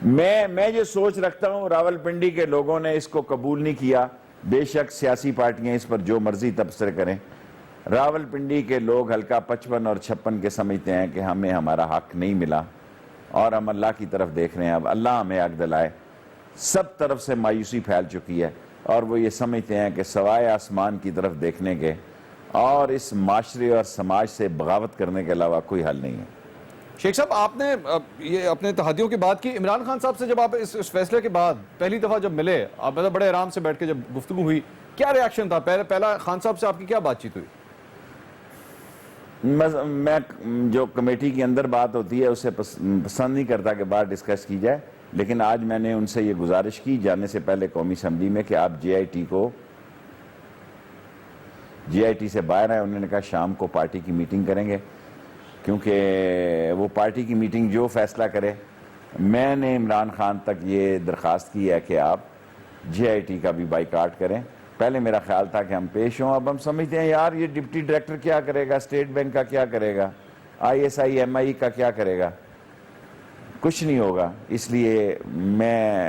میں جو سوچ رکھتا ہوں, راول پنڈی کے لوگوں نے اس کو قبول نہیں کیا. بے شک سیاسی پارٹیاں اس پر جو مرضی تبصرے کریں, راول پنڈی کے لوگ حلقہ 55 اور 56 کے سمجھتے ہیں کہ ہمیں ہمارا حق نہیں ملا, اور ہم اللہ کی طرف دیکھ رہے ہیں. اب اللہ ہمیں حق دلائے. سب طرف سے مایوسی پھیل چکی ہے, اور وہ یہ سمجھتے ہیں کہ سوائے آسمان کی طرف دیکھنے کے اور اس معاشرے اور سماج سے بغاوت کرنے کے علاوہ کوئی حل نہیں ہے. شیخ صاحب آپ نے یہ اپنے اتحادیوں کی بات کی, عمران خان صاحب سے جب آپ اس فیصلے کے بعد پہلی دفعہ جب ملے, آپ بڑے آرام سے بیٹھ کے جب گفتگو ہوئی, کیا ریاکشن تھا؟ پہلا خان صاحب سے آپ کی کیا بات چیت ہوئی؟ میں جو کمیٹی کے اندر بات ہوتی ہے اسے پسند نہیں کرتا کہ بات ڈسکس کی جائے, لیکن آج میں نے ان سے یہ گزارش کی جانے سے پہلے قومی اسمبلی میں کہ آپ جے آئی ٹی سے باہر ہیں. انہوں نے کہا شام کو پارٹی کی میٹنگ کریں گے, کیونکہ وہ پارٹی کی میٹنگ جو فیصلہ کرے. میں نے عمران خان تک یہ درخواست کی ہے کہ آپ جے آئی ٹی کا بھی بائیکاٹ کریں. پہلے میرا خیال تھا کہ ہم پیش ہوں, اب ہم سمجھتے ہیں یار یہ ڈپٹی ڈائریکٹر کیا کرے گا, اسٹیٹ بینک کا کیا کرے گا, ISI-MI کا کیا کرے گا, کچھ نہیں ہوگا. اس لیے میں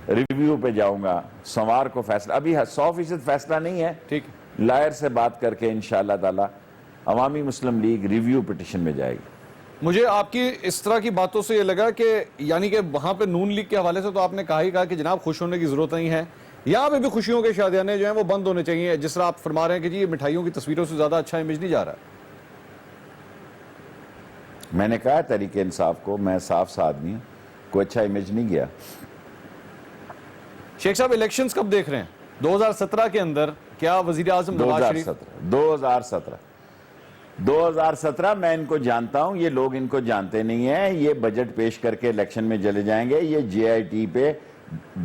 ریویو پہ جاؤں گا, سوموار کو فیصلہ, ابھی 100% فیصلہ نہیں ہے, ٹھیک, لائر سے بات کر کے انشاءاللہ تعالی عوامی مسلم لیگ ریویو پٹیشن میں جائے گی. مجھے آپ کی اس طرح کی باتوں سے یہ لگا کہ یعنی کہ وہاں پہ نون لیگ کے حوالے سے تو آپ نے کہا کہ جناب خوش ہونے کی ضرورت نہیں ہے, یہاں پہ بھی خوشیوں کے شادیانے جو ہیں وہ بند ہونے چاہیے, جس طرح آپ فرما رہے ہیں کہ جی یہ مٹھائیوں کی تصویروں سے زیادہ اچھا امیج نہیں جا رہا ہے. میں نے کہا تحریک انصاف کو, میں صاف سا آدمی ہوں, کوئی اچھا امیج نہیں گیا. شیخ صاحب الیکشنز کب دیکھ رہے ہیں 2017 کے اندر؟ کیا وزیر اعظم نواز شریف 2017 میں ان کو جانتا ہوں, یہ لوگ ان کو جانتے نہیں ہیں. یہ بجٹ پیش کر کے الیکشن میں چلے جائیں گے. یہ جے آئی ٹی پہ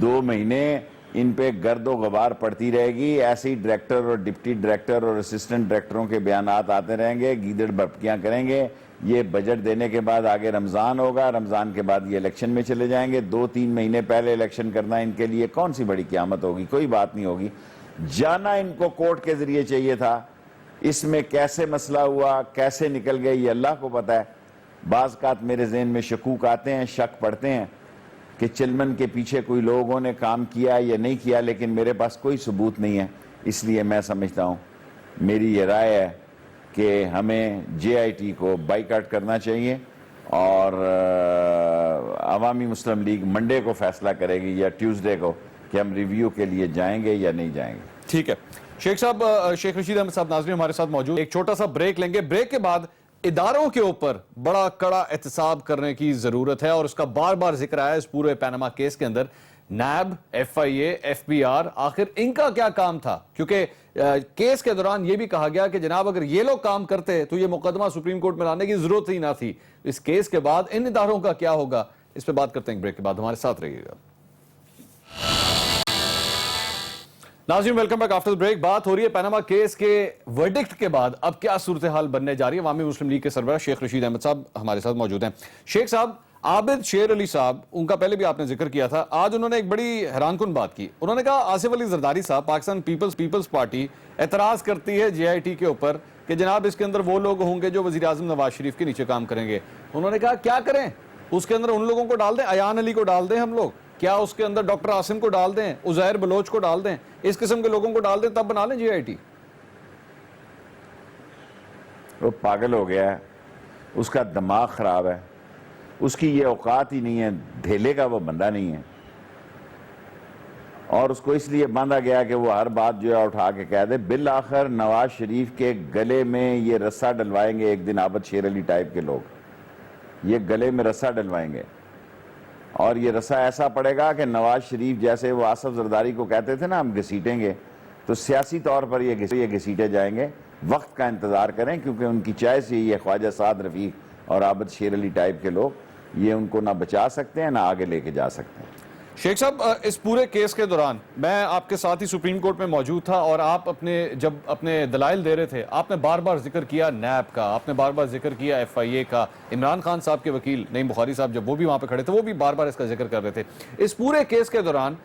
2 مہینے ان پہ گرد و غبار پڑتی رہے گی. ایسے ہی ڈائریکٹر اور ڈپٹی ڈائریکٹر اور اسسٹنٹ ڈائریکٹروں کے بیانات آتے رہیں گے, گیدڑ بھپکیاں کریں گے. یہ بجٹ دینے کے بعد آگے رمضان ہوگا, رمضان کے بعد یہ الیکشن میں چلے جائیں گے. 2-3 مہینے پہلے الیکشن کرنا ان کے لیے کون سی بڑی قیامت ہوگی, کوئی بات نہیں ہوگی. جانا ان کو کورٹ کے ذریعے چاہیے تھا. اس میں کیسے مسئلہ ہوا, کیسے نکل گئے, یہ اللہ کو پتہ ہے. بعض اوقات میرے ذہن میں شکوک آتے ہیں, شک پڑتے ہیں کہ چلمن کے پیچھے کوئی لوگوں نے کام کیا یا نہیں کیا, لیکن میرے پاس کوئی ثبوت نہیں ہے. اس لیے میں سمجھتا ہوں, میری یہ رائے ہے کہ ہمیں جے آئی ٹی کو بائیکاٹ کرنا چاہیے, اور عوامی مسلم لیگ منڈے کو فیصلہ کرے گی یا ٹیوزڈے کو کہ ہم ریویو کے لیے جائیں گے یا نہیں جائیں گے. ٹھیک ہے. شیخ صاحب, شیخ رشید احمد صاحب ناظرین ہمارے ساتھ موجود. ایک چھوٹا سا بریک لیں گے, بریک کے بعد اداروں کے اوپر بڑا کڑا احتساب کرنے کی ضرورت ہے اور اس کا بار بار ذکر آیا اس پورے پیناما کیس کے اندر. NAB, F I A, F B R, آخر ان کا کیا کام تھا؟ کیونکہ کیس کے دوران یہ بھی کہا گیا کہ جناب اگر یہ لوگ کام کرتے تو یہ مقدمہ سپریم کورٹ میں لانے کی ضرورت ہی نہ تھی. اس کیس کے بعد ان اداروں کا کیا ہوگا، اس پہ بات کرتے ہیں بریک کے بعد. ہمارے ساتھ رہیے گا. ناظرین ویلکم بیک آفٹر بریک. بات ہو رہی ہے پیناما کیس کے ورڈکٹ کے بعد اب کیا صورتحال بننے جا رہی ہے. عوامی مسلم لیگ کے سربراہ شیخ رشید احمد صاحب ہمارے ساتھ موجود ہیں. شیخ صاحب، عابد شیر علی صاحب، ان کا پہلے بھی آپ نے ذکر کیا تھا، آج انہوں نے ایک بڑی حیران کن بات کی. انہوں نے کہا آصف علی زرداری صاحب، پاکستان پیپلز پارٹی اعتراض کرتی ہے جے آئی ٹی کے اوپر کہ جناب اس کے اندر وہ لوگ ہوں گے جو وزیر اعظم نواز شریف کے نیچے کام کریں گے. انہوں نے کہا کیا کریں، اس کے اندر ان لوگوں کو ڈال دیں، ایان علی کو ڈال دیں، ہم لوگ کیا اس کے اندر ڈاکٹر عاصم کو ڈال دیں، عزیر بلوچ کو ڈال دیں، اس قسم کے لوگوں کو ڈال دیں، تب بنا لیں جے آئی ٹی. وہ پاگل ہو گیا ہے، اس کا دماغ خراب ہے، اس کی یہ اوقات ہی نہیں ہے، ڈھیلے کا وہ بندہ نہیں ہے. اور اس کو اس لیے باندھا گیا کہ وہ ہر بات جو ہے اٹھا کے کہہ دے. بالآخر نواز شریف کے گلے میں یہ رسہ ڈلوائیں گے ایک دن عابد شیر علی ٹائپ کے لوگ، یہ گلے میں رسہ ڈلوائیں گے اور یہ رسہ ایسا پڑے گا کہ نواز شریف جیسے وہ آصف زرداری کو کہتے تھے نا ہم گھسیٹیں گے، تو سیاسی طور پر یہ گھسیٹے جائیں گے. وقت کا انتظار کریں کیونکہ ان کی چوائس یہی ہے. خواجہ سعد رفیق اور عابد شیر علی ٹائپ کے لوگ یہ ان کو نہ بچا سکتے ہیں نہ آگے لے کے جا سکتے ہیں. شیخ صاحب، اس پورے کیس کے دوران میں آپ کے ساتھ ہی سپریم کورٹ میں موجود تھا اور آپ جب اپنے دلائل دے رہے تھے آپ نے بار بار ذکر کیا نیب کا، آپ نے بار بار ذکر کیا ایف آئی اے کا. عمران خان صاحب کے وکیل نعیم بخاری صاحب جب وہ بھی وہاں پہ کھڑے تھے وہ بھی بار بار اس کا ذکر کر رہے تھے. اس پورے کیس کے دوران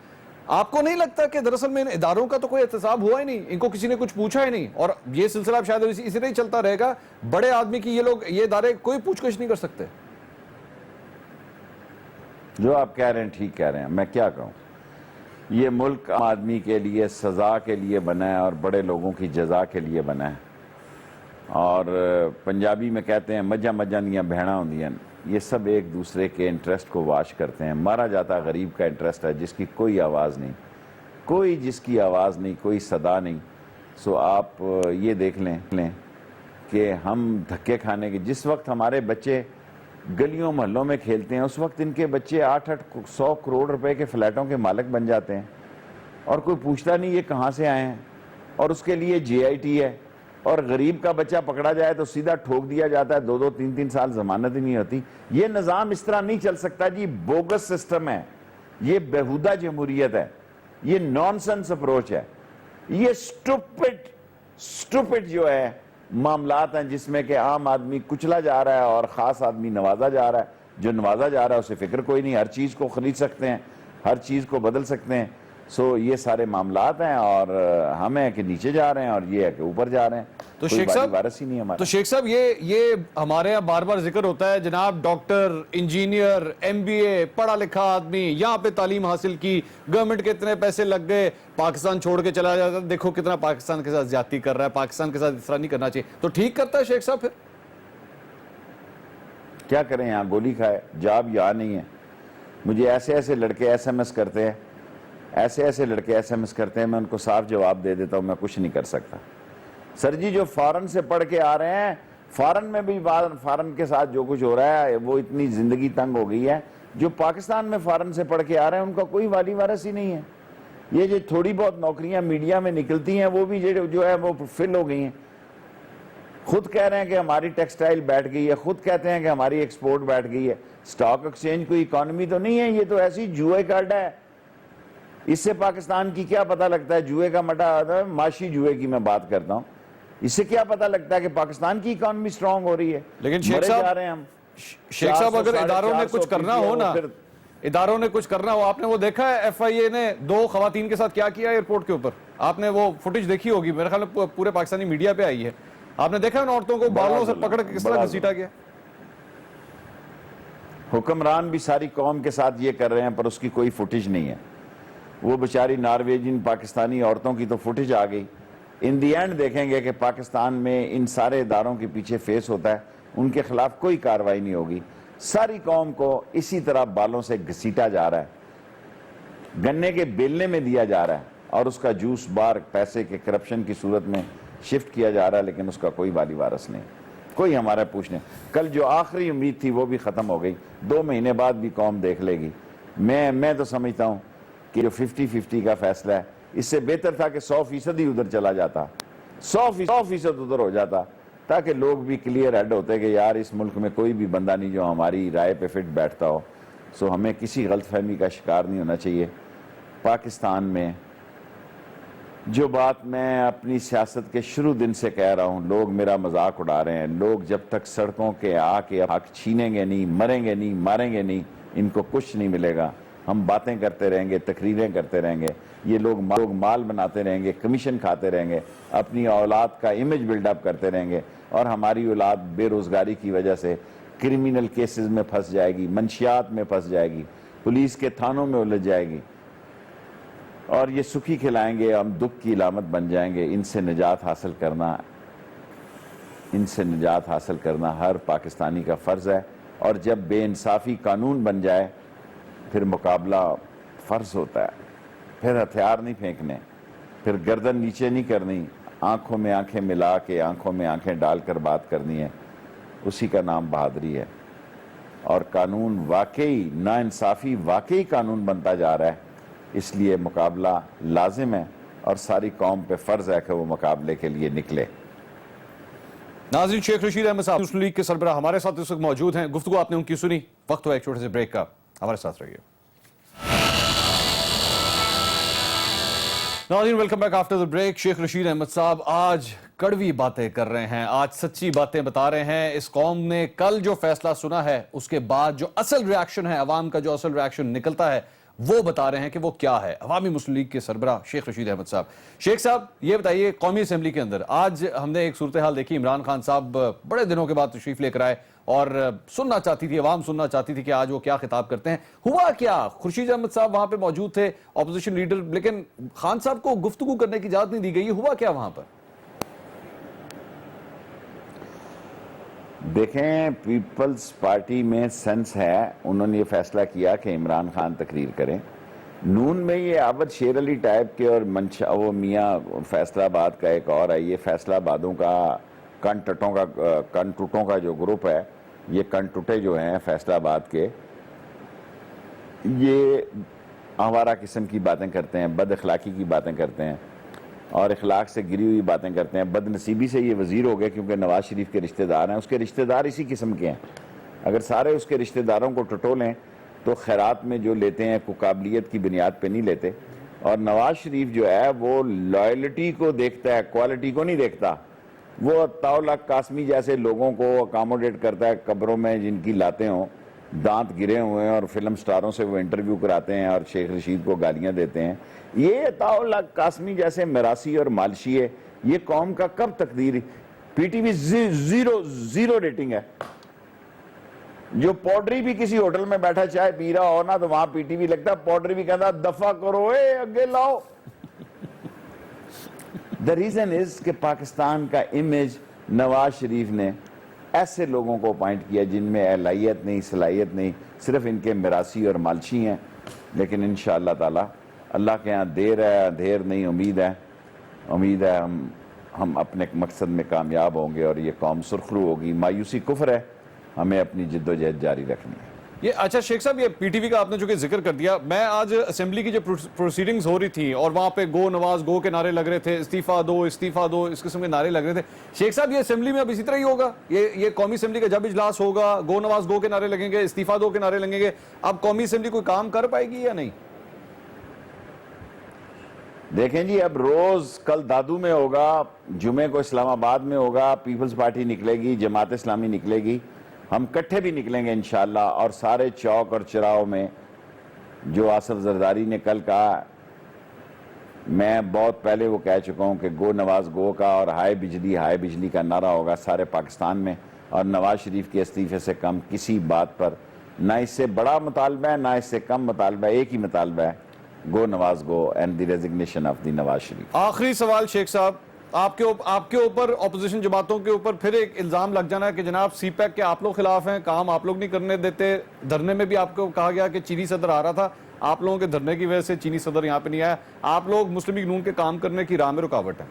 آپ کو نہیں لگتا کہ دراصل میں ان اداروں کا تو کوئی احتساب ہوا ہی نہیں، ان کو کسی نے کچھ پوچھا ہی نہیں اور یہ سلسلہ اب شاید اسی طرح ہی چلتا رہے گا؟ بڑے آدمی کی یہ ادارے کوئی پوچھ گچھ نہیں کر سکتے. جو آپ کہہ رہے ہیں ٹھیک کہہ رہے ہیں، میں کیا کہوں. یہ ملک عام آدمی کے لیے سزا کے لیے بنا ہے اور بڑے لوگوں کی جزا کے لیے بنا ہے. اور پنجابی میں کہتے ہیں مجھا مجھا دیاں بہنا ہوندیاں، یہ سب ایک دوسرے کے انٹرسٹ کو واش کرتے ہیں. مارا جاتا غریب کا انٹرسٹ ہے جس کی کوئی آواز نہیں، کوئی جس کی آواز نہیں، کوئی صدا نہیں. سو آپ یہ دیکھ لیں کہ ہم دھکے کھانے کے جس وقت ہمارے بچے گلیوں محلوں میں کھیلتے ہیں اس وقت ان کے بچے 800 کروڑ روپے کے فلیٹوں کے مالک بن جاتے ہیں اور کوئی پوچھتا نہیں یہ کہاں سے آئے ہیں. اور اس کے لیے جے آئی ٹی ہے اور غریب کا بچہ پکڑا جائے تو سیدھا ٹھوک دیا جاتا ہے، 2-2 3-3 سال ضمانت ہی نہیں ہوتی. یہ نظام اس طرح نہیں چل سکتا جی. بوگس سسٹم ہے، یہ بیہودہ جمہوریت ہے، یہ نان سنس اپروچ ہے، یہ سٹوپٹ جو ہے معاملات ہیں جس میں کہ عام آدمی کچلا جا رہا ہے اور خاص آدمی نوازا جا رہا ہے. جو نوازا جا رہا ہے اسے فکر کوئی نہیں، ہر چیز کو خرید سکتے ہیں، ہر چیز کو بدل سکتے ہیں. سو یہ سارے معاملات ہیں اور ہم ہیں کہ نیچے جا رہے ہیں اور یہ ہے کہ اوپر جا رہے ہیں. تو کوئی شیخ صاحب وارث ہی نہیں ہمارا. تو شیخ صاحب یہ ہمارے یہاں بار بار ذکر ہوتا ہے جناب ڈاکٹر، انجینئر، ایم بی اے، پڑھا لکھا آدمی یہاں پہ تعلیم حاصل کی، گورنمنٹ کے اتنے پیسے لگ گئے، پاکستان چھوڑ کے چلا جاتا ہے، دیکھو کتنا پاکستان کے ساتھ زیادتی کر رہا ہے، پاکستان کے ساتھ اس طرح نہیں کرنا چاہیے. تو ٹھیک کرتا ہے شیخ صاحب پھر؟ کیا کریں، یہاں گولی کھائے، جاب یہاں نہیں ہے. مجھے ایسے لڑکے ایس ایم ایس کرتے ہیں، ایسے لڑکے ایس ایم ایس کرتے ہیں، میں ان کو صاف جواب دے دیتا ہوں میں کچھ نہیں کر سکتا. سر جی جو فارن سے پڑھ کے آ رہے ہیں، فارن میں بھی فارن کے ساتھ جو کچھ ہو رہا ہے وہ اتنی زندگی تنگ ہو گئی ہے. جو پاکستان میں فارن سے پڑھ کے آ رہے ہیں ان کا کوئی والی وارث ہی نہیں ہے. یہ جو تھوڑی بہت نوکریاں میڈیا میں نکلتی ہیں وہ بھی جو ہے وہ فل ہو گئی ہیں. خود کہہ رہے ہیں کہ ہماری ٹیکسٹائل بیٹھ گئی ہے، خود کہتے ہیں کہ ہماری ایکسپورٹ بیٹھ گئی ہے. سٹاک ایکسچینج کوئی اکانومی تو نہیں ہے، یہ تو ایسی جوئے کا اڈا ہے. اس سے پاکستان کی کیا پتہ لگتا ہے؟ جوئے کا مٹا آتا ہے، معاشی جوئے کی میں بات کرتا ہوں. اس سے کیا پتہ لگتا ہے کہ پاکستان کی اکانومی سٹرونگ ہو رہی ہے؟ لیکن شیخ صاحب اگر اداروں نے کچھ کرنا ہو نا، اداروں نے کچھ کرنا ہو، آپ نے وہ دیکھا ہے ایف آئی اے نے 2 خواتین کے ساتھ کیا کیا ایئرپورٹ کے اوپر؟ آپ نے وہ فوٹیج دیکھی ہوگی، میرے خیال میں پورے پاکستانی میڈیا پہ آئی ہے. آپ نے دیکھا ان عورتوں کو بالوں سے پکڑ کے کس طرح گھسیٹا گیا؟ حکمران بھی ساری قوم کے ساتھ یہ کر رہے ہیں پر اس کی کوئی فوٹیج نہیں ہے. وہ بیچاری نارویجن پاکستانی عورتوں کی تو فوٹیج آ گئی. ان دی اینڈ دیکھیں گے کہ پاکستان میں ان سارے اداروں کے پیچھے فیس ہوتا ہے، ان کے خلاف کوئی کارروائی نہیں ہوگی. ساری قوم کو اسی طرح بالوں سے گھسیٹا جا رہا ہے، گنے کے بیلنے میں دیا جا رہا ہے اور اس کا جوس بار پیسے کے کرپشن کی صورت میں شفٹ کیا جا رہا ہے، لیکن اس کا کوئی والی وارث نہیں. کوئی ہمارا پوچھنے. کل جو آخری امید تھی وہ بھی ختم ہو گئی. 2 مہینے بعد بھی قوم دیکھ لے گی. میں تو سمجھتا ہوں کہ جو 50-50 کا فیصلہ ہے اس سے بہتر تھا کہ 100% ہی ادھر چلا جاتا, 100% ادھر ہو جاتا, تاکہ لوگ بھی کلیئر ہیڈ ہوتے کہ یار اس ملک میں کوئی بھی بندہ نہیں جو ہماری رائے پہ فٹ بیٹھتا ہو. سو ہمیں کسی غلط فہمی کا شکار نہیں ہونا چاہیے. پاکستان میں جو بات میں اپنی سیاست کے شروع دن سے کہہ رہا ہوں, لوگ میرا مذاق اڑا رہے ہیں. لوگ جب تک سڑکوں کے آ کے حق چھینیں گے نہیں, مریں گے نہیں, ماریں گے نہیں, ان کو کچھ نہیں ملے گا. ہم باتیں کرتے رہیں گے, تقریریں کرتے رہیں گے, یہ لوگ مال بناتے رہیں گے, کمیشن کھاتے رہیں گے, اپنی اولاد کا امیج بلڈ اپ کرتے رہیں گے, اور ہماری اولاد بے روزگاری کی وجہ سے کرمینل کیسز میں پھنس جائے گی, منشیات میں پھنس جائے گی, پولیس کے تھانوں میں الجھ جائے گی, اور یہ سکھی کھلائیں گے, ہم دکھ کی علامت بن جائیں گے. ان سے نجات حاصل کرنا ہر پاکستانی کا فرض ہے. اور جب بے انصافی قانون بن جائے پھر مقابلہ فرض ہوتا ہے. پھر ہتھیار نہیں پھینکنے, پھر گردن نیچے نہیں کرنی, آنکھوں میں آنکھیں ملا کے آنکھوں میں آنکھیں ڈال کر بات کرنی ہے. اسی کا نام بہادری ہے. اور قانون واقعی, ناانصافی واقعی قانون بنتا جا رہا ہے, اس لیے مقابلہ لازم ہے اور ساری قوم پہ فرض ہے کہ وہ مقابلے کے لیے نکلے. ناظرین, شیخ رشید احمد صاحب مسلم لیگ کے سربراہ ہمارے ساتھ اس وقت موجود ہیں. گفتگو آپ نے ان کی سنی. وقت ہوا ایک چھوٹے سے بریک کا, ہمارے ساتھ رہیے. ناظرین, welcome back after the break. Sheikh Rashid Ahmad صاحب آج کڑوی باتیں کر رہے ہیں, آج سچی باتیں بتا رہے ہیں. اس قوم نے کل جو فیصلہ سنا ہے اس کے بعد جو اصل ریاکشن ہے, عوام کا جو اصل ریاکشن نکلتا ہے, وہ بتا رہے ہیں کہ وہ کیا ہے. عوامی مسلم لیگ کے سربراہ شیخ رشید احمد صاحب. شیخ صاحب یہ بتائیے, قومی اسمبلی کے اندر آج ہم نے ایک صورتحال دیکھی. عمران خان صاحب بڑے دنوں کے بعد تشریف لے کر آئے اور سننا چاہتی تھی, عوام سننا چاہتی تھی کہ آج وہ کیا خطاب کرتے ہیں. ہوا کیا؟ خورشید احمد صاحب وہاں پہ موجود تھے, اپوزیشن لیڈر, لیکن خان صاحب کو گفتگو کرنے کی اجازت نہیں دی گئی. ہوا کیا وہاں پر؟ دیکھیں, پیپلز پارٹی میں سینس ہے, انہوں نے یہ فیصلہ کیا کہ عمران خان تقریر کریں. نون میں یہ عابد شیر علی ٹائپ کے اور وہ میاں فیصلہ آباد کا ایک اور ہے, یہ فیصلہ آبادوں کا کنٹوٹوں کا جو گروپ ہے, یہ کنٹوٹے جو ہیں فیصلہ آباد کے, یہ آوارہ قسم کی باتیں کرتے ہیں, بد اخلاقی کی باتیں کرتے ہیں اور اخلاق سے گری ہوئی باتیں کرتے ہیں. بد نصیبی سے یہ وزیر ہو گئے کیونکہ نواز شریف کے رشتہ دار ہیں. اس کے رشتہ دار اسی قسم کے ہیں. اگر سارے اس کے رشتہ داروں کو ٹٹولیں تو خیرات میں جو لیتے ہیں کوئی قابلیت کی بنیاد پہ نہیں لیتے. اور نواز شریف جو ہے وہ لائلٹی کو دیکھتا ہے, کوالٹی کو نہیں دیکھتا. وہ طاولق قاسمی جیسے لوگوں کو اکاموڈیٹ کرتا ہے, قبروں میں جن کی لاتے ہوں, دانت گرے ہوئے ہیں, اور فلم سٹاروں سے وہ انٹرویو کراتے ہیں اور شیخ رشید کو گالیاں دیتے ہیں. یہ طاولق قاسمی جیسے میراثی اور مالشی ہے. یہ قوم کا کب تقدیر. P T V zero rating ہے. جو پوڈری بھی کسی ہوٹل میں بیٹھا چائے پی رہا ہو نا, تو وہاں پی ٹی وی لگتا ہے, پوڈری بھی کہتا دفع کرو, اگے لاؤ. The reason is کہ پاکستان کا امیج نواز شریف نے ایسے لوگوں کو اپوائنٹ کیا جن میں اہلیت نہیں, صلاحیت نہیں, صرف ان کے میراثی اور مالشی ہیں. لیکن انشاءاللہ تعالی اللہ کے ہاں دیر ہے اندھیر نہیں, امید ہے ہم اپنے مقصد میں کامیاب ہوں گے اور یہ قوم سرخرو ہوگی. مایوسی کفر ہے, ہمیں اپنی جد و جہد جاری رکھنی ہے. یہ اچھا شیخ صاحب, یہ پی ٹی وی کا آپ نے جو کہ ذکر کر دیا, میں آج اسمبلی کی جو پروسیڈنگز ہو رہی تھی اور وہاں پہ گو نواز گو کے نعرے لگ رہے تھے, استعفیٰ دو استعفیٰ دو, اس قسم کے نعرے لگ رہے تھے. شیخ صاحب یہ اسمبلی میں اب اسی طرح ہی ہوگا؟ یہ قومی اسمبلی کا جب اجلاس ہوگا گو نواز گو کے نعرے لگیں گے, استعفیٰ دو کے نعرے لگیں گے, اب قومی اسمبلی کوئی کام کر پائے گی یا نہیں؟ دیکھیں جی, اب روز کل دادو میں ہوگا, جمعے کو اسلام آباد میں ہوگا, پیپلز پارٹی نکلے گی, جماعت اسلامی نکلے گی, ہم کٹھے بھی نکلیں گے انشاءاللہ. اور سارے چوک اور چراہوں میں جو آصف زرداری نے کل کہا, میں بہت پہلے وہ کہہ چکا ہوں کہ گو نواز گو کا اور ہائے بجلی کا نعرہ ہوگا سارے پاکستان میں. اور نواز شریف کے استعفے سے کم کسی بات پر نہ اس سے بڑا مطالبہ ہے نہ اس سے کم مطالبہ ہے, ایک ہی مطالبہ ہے, go Nawaz go and the resignation of the Nawaz Sharif. آخری سوال شیخ صاحب, آپ کے اوپر اپوزیشن جماعتوں کے اوپر پھر ایک الزام لگ جانا ہے کہ جناب سی پیک کے آپ لوگ خلاف ہیں, کام آپ لوگ نہیں کرنے دیتے. دھرنے میں بھی آپ کو کہا گیا کہ چینی صدر آ رہا تھا, آپ لوگوں کے دھرنے کی وجہ سے چینی صدر یہاں پہ نہیں آیا. آپ لوگ مسلم لیگ نون کے کام کرنے کی راہ میں رکاوٹ ہیں.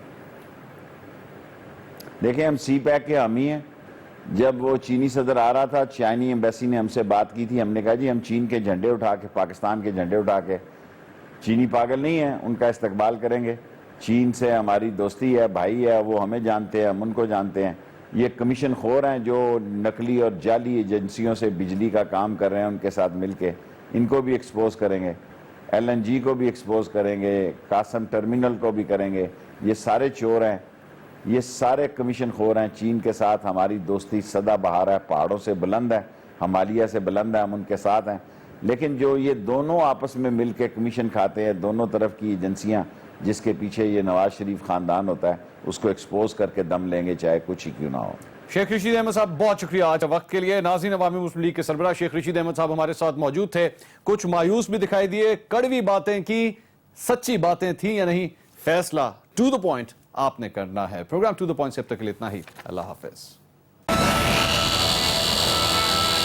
دیکھیں, ہم سی پیک کے حامی ہیں, جب وہ چینی صدر آ رہا تھا، چائنی ایمبیسی نے ہم سے بات کی تھی، ہم نے کہا جی ہم چین کے جھنڈے اٹھا کے، پاکستان کے جھنڈے اٹھا کے، چینی پاگل نہیں ہیں، ان کا استقبال کریں گے، چین سے ہماری دوستی ہے، بھائی ہے، وہ ہمیں جانتے ہیں، ہم ان کو جانتے ہیں، یہ کمیشن خور ہیں جو نقلی اور جعلی ایجنسیوں سے بجلی کا کام کر رہے ہیں، ان کے ساتھ مل کے ان کو بھی ایکسپوز کریں گے، ایل این جی کو بھی ایکسپوز کریں گے، قاسم ٹرمینل کو بھی کریں گے، یہ سارے چور ہیں، یہ سارے کمیشن خور ہیں، چین کے ساتھ ہماری دوستی سدا بہار ہے، پہاڑوں سے بلند ہے، ہمالیہ سے بلند ہے، ہم ان کے ساتھ ہیں، لیکن جو یہ دونوں آپس میں مل کے کمیشن کھاتے ہیں، دونوں طرف کی ایجنسیاں جس کے پیچھے یہ نواز شریف خاندان ہوتا ہے، اس کو ایکسپوز کر کے دم لیں گے چاہے کچھ ہی کیوں نہ ہو۔ شیخ رشید احمد صاحب بہت شکریہ آج وقت کے لیے۔ ناظرین، عوامی مسلم لیگ کے سربراہ شیخ رشید احمد صاحب ہمارے ساتھ موجود تھے، کچھ مایوس بھی دکھائی دیے، کڑوی باتیں کی، سچی باتیں تھیں یا نہیں، فیصلہ ٹو دا پوائنٹ آپ نے کرنا ہے۔ پروگرام ٹو دا پوائنٹ سے اب تک کے لیے اتنا ہی، اللہ حافظ۔